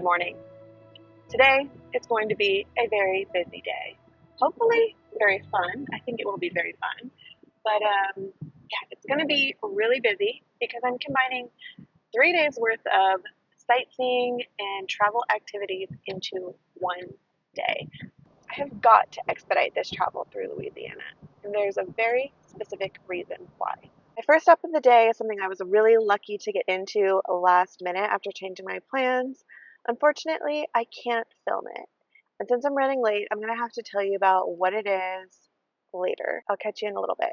Good morning. Today it's going to be a very busy day. Hopefully very fun. I think it will be very fun. But yeah, it's going to be really busy because I'm combining 3 days worth of sightseeing and travel activities into one day. I have got to expedite this travel through Louisiana, and there's a very specific reason why. My first stop of the day is something I was really lucky to get into last minute after changing my plans. Unfortunately, I can't film it. And since I'm running late, I'm going to have to tell you about what it is later. I'll catch you in a little bit.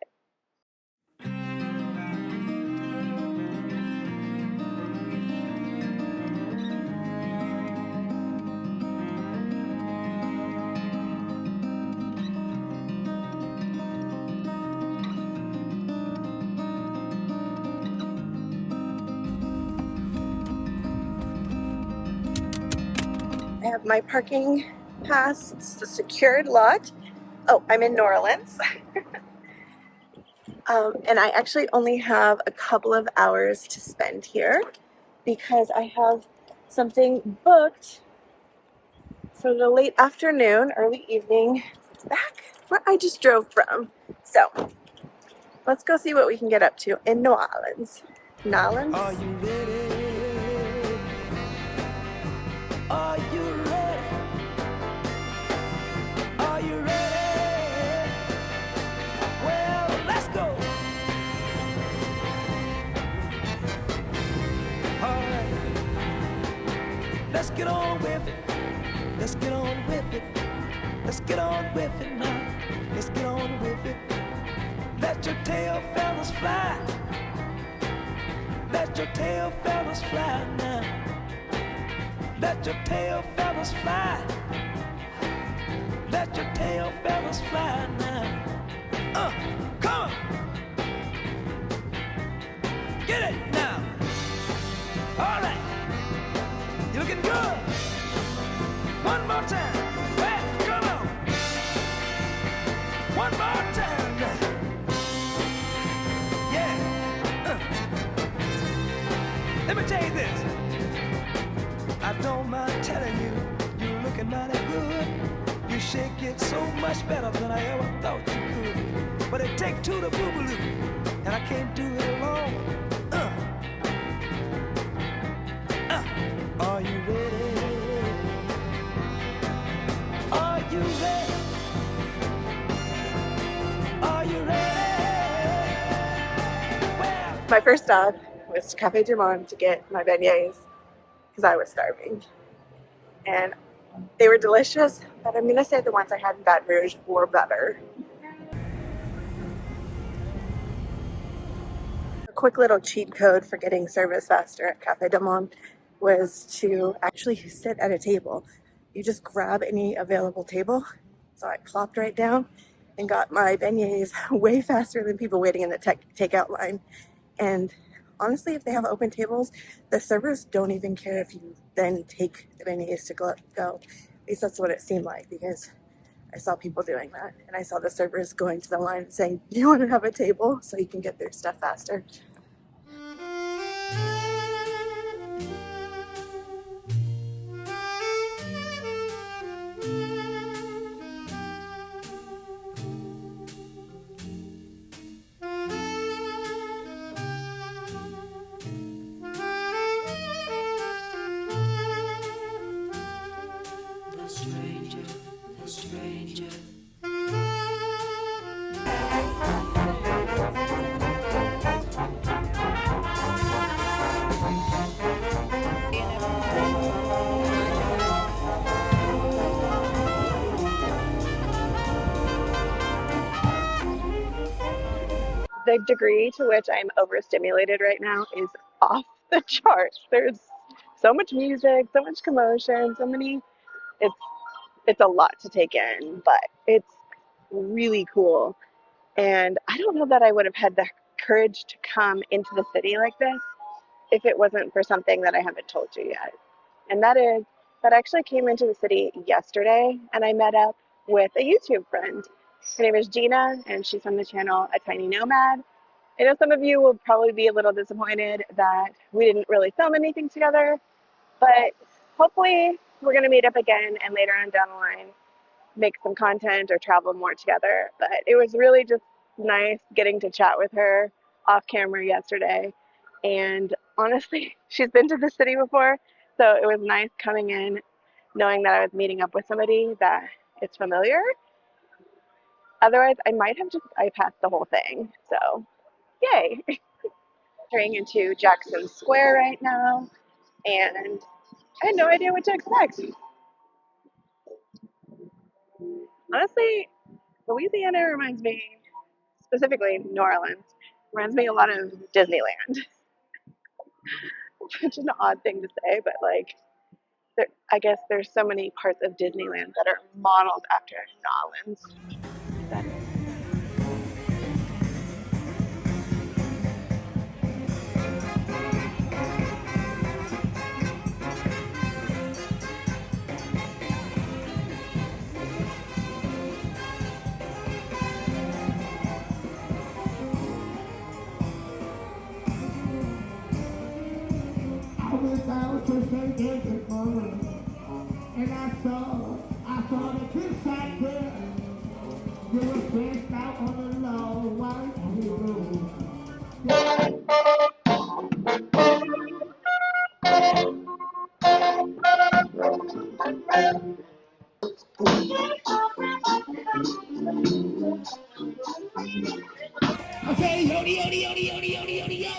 I have my parking pass. It's the secured lot. Oh, I'm in New Orleans. And I actually only have a couple of hours to spend here because I have something booked for the late afternoon, early evening, back where I just drove from. So let's go see what we can get up to in New Orleans. New Orleans? Are you ready? Are you ready? Are you ready? Well, let's go. All right. Let's get on with it. Let's get on with it. Let's get on with it now. Let's get on with it. Let your tail feathers fly. Let your tail feathers fly now. Let your tail feathers fly. Let your tail feathers fly now. Come on. Get it now. All right. You're looking good. One more time. Hey, come on. One more time now. Yeah. Let me tell you this. I don't mind telling you, you're looking mighty good. You shake it so much better than I ever thought you could. But it takes two to boogaloo, and I can't do it alone. Are you ready? Are you ready? Are you ready? Well, My first stop was Cafe du Monde to get my beignets because I was starving. And they were delicious, but I'm going to say the ones I had in Baton Rouge were better. A quick little cheat code for getting service faster at Cafe du Monde was to actually sit at a table. You just grab any available table. So I plopped right down and got my beignets way faster than people waiting in the takeout line. And honestly, if they have open tables, the servers don't even care if you then take the beignets to go. At least that's what it seemed like, because I saw people doing that. And I saw the servers going to the line and saying, "Do you want to have a table so you can get their stuff faster?" the stranger. The degree to which I'm overstimulated right now is off the charts. There's so much music, so much commotion, it's it's a lot to take in, but it's really cool. And I don't know that I would have had the courage to come into the city like this if it wasn't for something that I haven't told you yet. And that is that I actually came into the city yesterday and I met up with a YouTube friend. Her name is Gina and she's from the channel A Tiny Nomad. I know some of you will probably be a little disappointed that we didn't really film anything together, but hopefully we're going to meet up again and later on down the line make some content or travel more together. But it was really just nice getting to chat with her off camera yesterday. And honestly, she's been to the city before, so it was nice coming in knowing that I was meeting up with somebody that is familiar. Otherwise, I might have just bypassed the whole thing. So, yay. Entering into Jackson Square right now, and I had no idea what to expect. Honestly, Louisiana reminds me, specifically New Orleans, reminds me a lot of Disneyland. Such an odd thing to say, but like, I guess there's so many parts of Disneyland that are modeled after New Orleans. And I saw the kids out there. They were stretched out on the long white road. Okay, yodi, yodi, yodi, yodi, yodi, yodi, yo.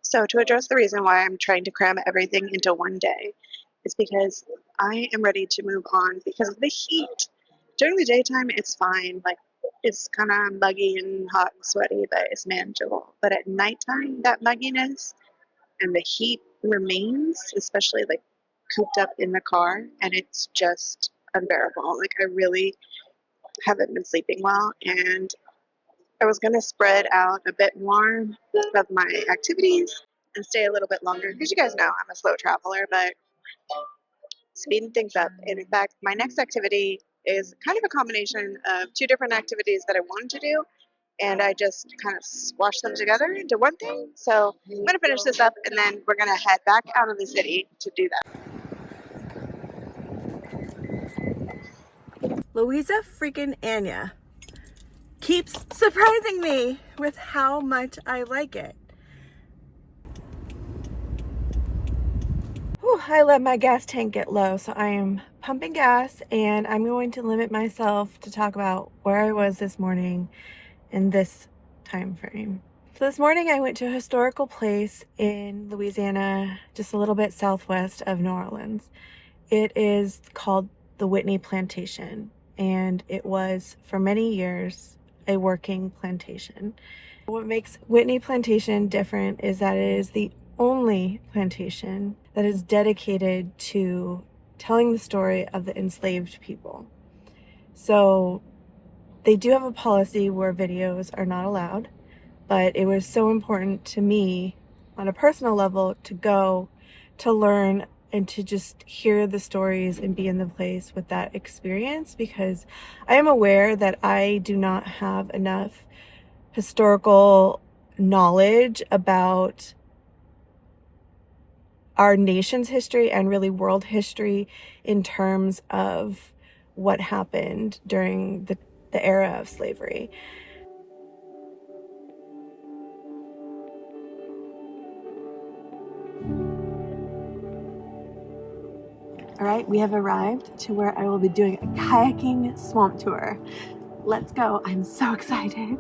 So, to address the reason why I'm trying to cram everything into one day, is because I am ready to move on because of the heat. During the daytime, it's fine. Like, it's kind of muggy and hot and sweaty, but it's manageable. But at nighttime, that mugginess and the heat remains, especially like cooped up in the car, and it's just unbearable. Like, I really haven't been sleeping well, and I was going to spread out a bit more of my activities and stay a little bit longer because you guys know I'm a slow traveler, but speeding things up. And in fact, my next activity is kind of a combination of two different activities that I wanted to do, and I just kind of squashed them together into one thing. So I'm going to finish this up, and then we're going to head back out of the city to do that. Louisa freaking Anya keeps surprising me with how much I like it. Whew, I let my gas tank get low, so I am pumping gas, and I'm going to limit myself to talk about where I was this morning in this time frame. So this morning I went to a historical place in Louisiana, just a little bit southwest of New Orleans. It is called the Whitney Plantation, and it was for many years a working plantation. What makes Whitney Plantation different is that it is the only plantation that is dedicated to telling the story of the enslaved people. So they do have a policy where videos are not allowed, but it was so important to me on a personal level to go to learn and to just hear the stories and be in the place with that experience, because I am aware that I do not have enough historical knowledge about our nation's history and really world history in terms of what happened during the era of slavery. All right, we have arrived to where I will be doing a kayaking swamp tour. Let's go. I'm so excited.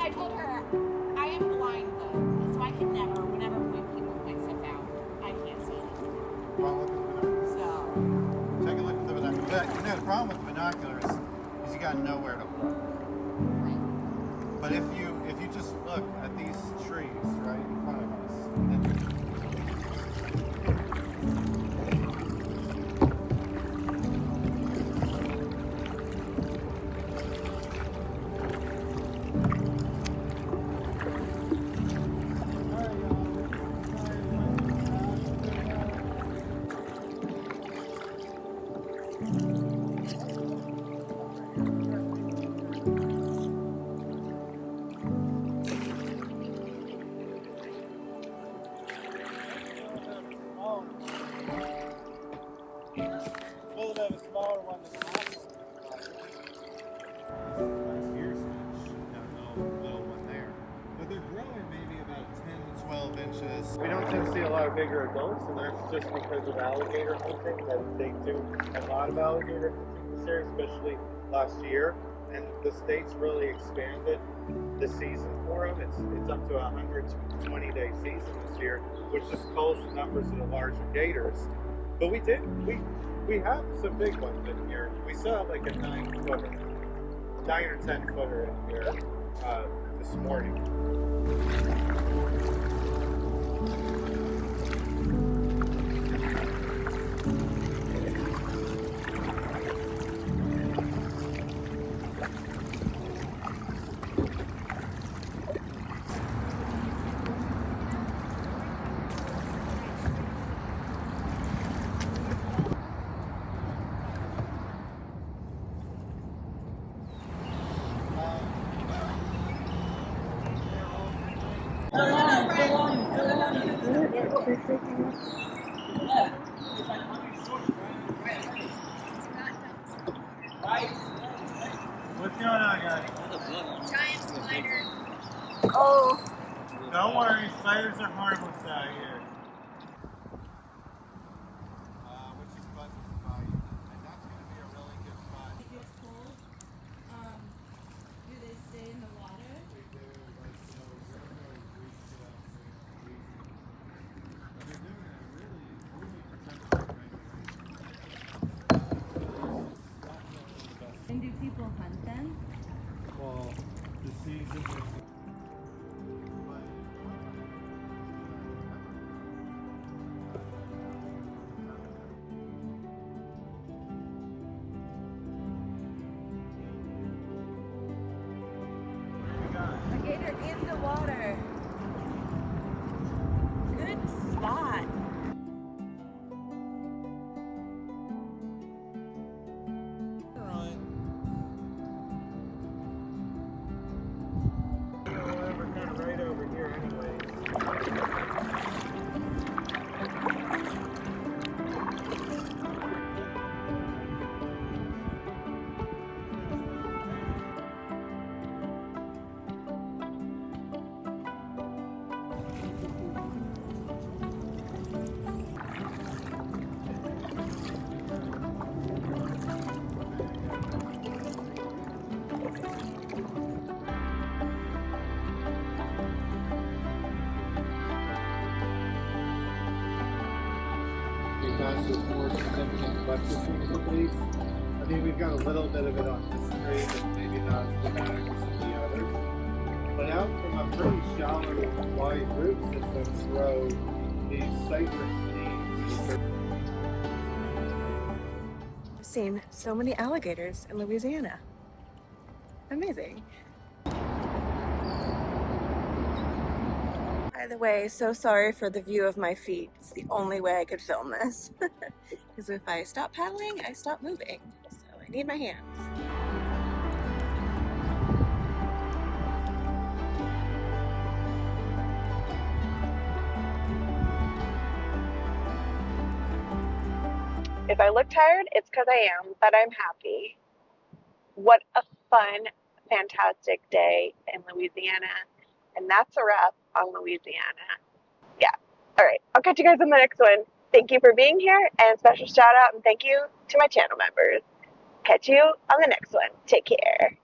I told her I am blind though, so I can never, whenever people point stuff out, I can't see anything. Well, look at the binoculars. So Take a look at the binoculars. But you know, the problem with the binoculars is you got nowhere to look. right. But if you just look at these trees right in front of us, and a little bit of a smaller one than the last one. Last year's fish, that little one there. But they're growing maybe about 10 to 12 inches. We don't tend to see a lot of bigger adults, and that's just because of alligator hunting. That they do a lot of alligator hunting this year, especially last year. And the state's really expanded the season for them. It's up to a 120-day season this year, which just pulls the numbers of the larger gators. But we have some big ones in here. We saw like a 9 or 10 footer in here this morning. What's going on, guys? Giant spider. Oh, Don't worry, spiders are harmless out here. Which is pleasant to buy. And that's going to be a really good spot. It gets cold. Do they stay in the water? They do, like, so we're going to reach it up there. But they're doing a really protective regulation. And do people hunt them? Well, the season is... A gator in the water. Good spot. We're kind of right over here anyways. With more significant electric activities. I mean, we've got a little bit of it on this tree, but maybe not as dramatic as some of the others. But out from a pretty shallow, wide root system grow these cypress trees. I've seen so many alligators in Louisiana. Amazing. By the way, so sorry for the view of my feet. It's the only way I could film this. Because if I stop paddling, I stop moving. So I need my hands. If I look tired, it's because I am, but I'm happy. What a fun, fantastic day in Louisiana. And that's a wrap on Louisiana. Yeah. All right. I'll catch you guys in the next one. Thank you for being here, and special shout out and thank you to my channel members. Catch you on the next one. Take care.